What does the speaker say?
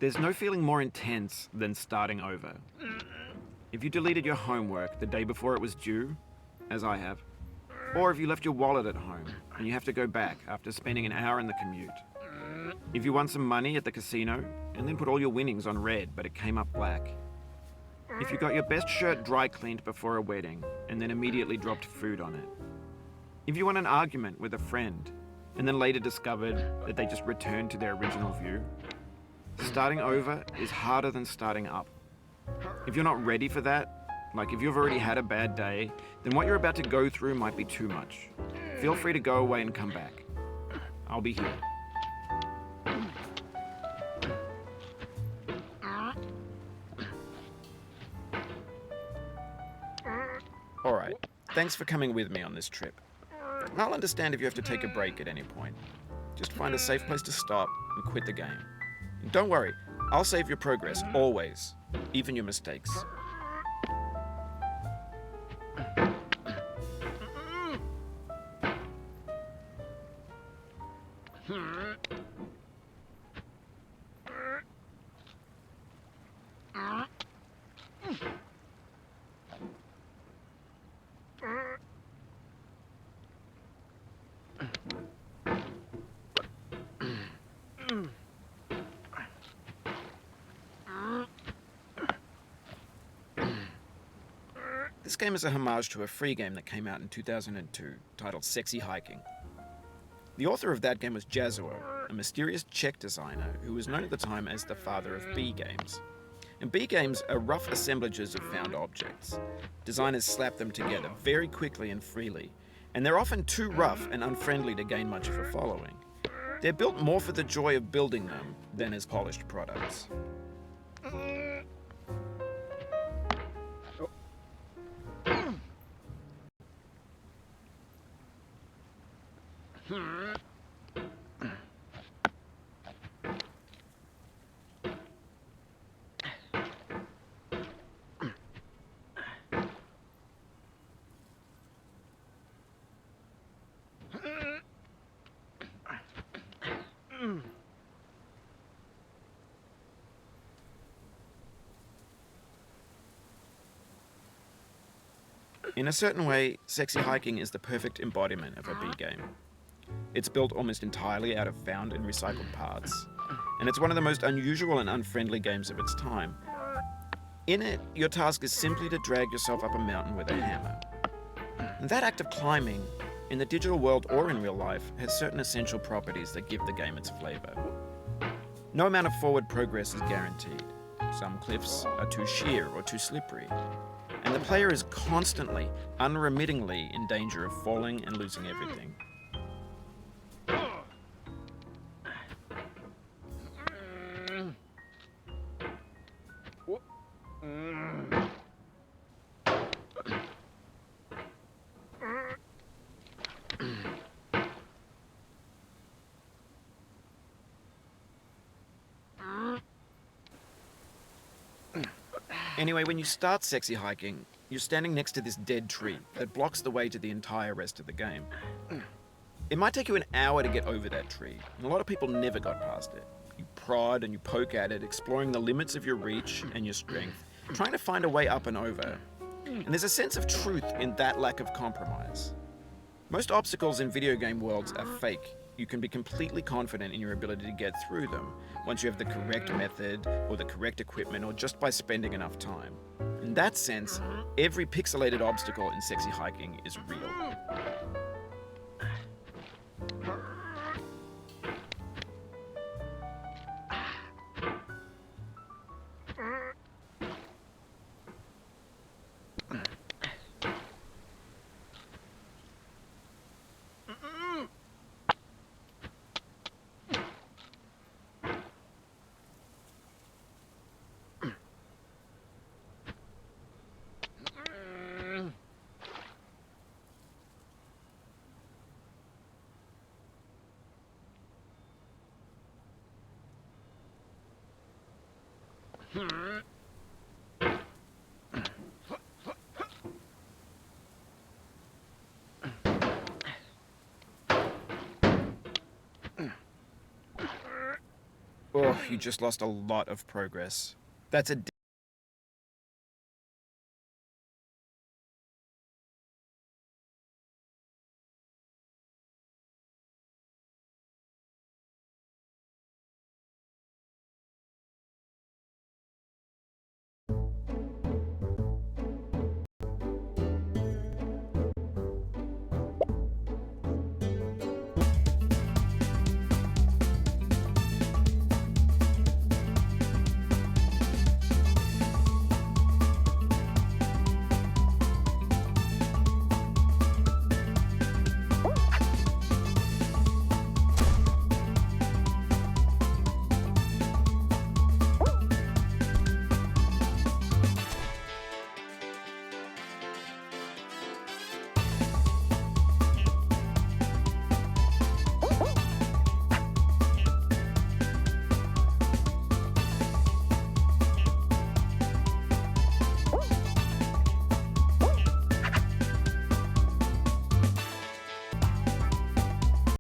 There's no feeling more intense than starting over. If you deleted your homework the day before it was due, as I have, or if you left your wallet at home and you have to go back after spending an hour in the commute. If you won some money at the casino and then put all your winnings on red but it came up black. If you got your best shirt dry cleaned before a wedding and then immediately dropped food on it. If you won an argument with a friend and then later discovered that they just returned to their original view. Starting over is harder than starting up. If you're not ready for that, like if you've already had a bad day, then what you're about to go through might be too much. Feel free to go away and come back. I'll be here. Alright, thanks for coming with me on this trip. I'll understand if you have to take a break at any point. Just find a safe place to stop and quit the game. And don't worry, I'll save your progress, always, even your mistakes. This game is a homage to a free game that came out in 2002, titled Sexy Hiking. The author of that game was Jazzuo, a mysterious Czech designer who was known at the time as the father of B games. And B games are rough assemblages of found objects. Designers slap them together very quickly and freely, and they're often too rough and unfriendly to gain much of a following. They're built more for the joy of building them than as polished products. In a certain way, Sexy Hiking is the perfect embodiment of a B game. It's built almost entirely out of found and recycled parts, and it's one of the most unusual and unfriendly games of its time. In it, your task is simply to drag yourself up a mountain with a hammer. And that act of climbing, in the digital world or in real life, has certain essential properties that give the game its flavor. No amount of forward progress is guaranteed. Some cliffs are too sheer or too slippery, and the player is constantly, unremittingly in danger of falling and losing everything. Anyway, when you start Sexy Hiking, you're standing next to this dead tree that blocks the way to the entire rest of the game. It might take you an hour to get over that tree, and a lot of people never got past it. You prod and you poke at it, exploring the limits of your reach and your strength, trying to find a way up and over. And there's a sense of truth in that lack of compromise. Most obstacles in video game worlds are fake. You can be completely confident in your ability to get through them once you have the correct method or the correct equipment or just by spending enough time. In that sense, every pixelated obstacle in Sexy Hiking is real. Oh, You just lost a lot of progress. That's a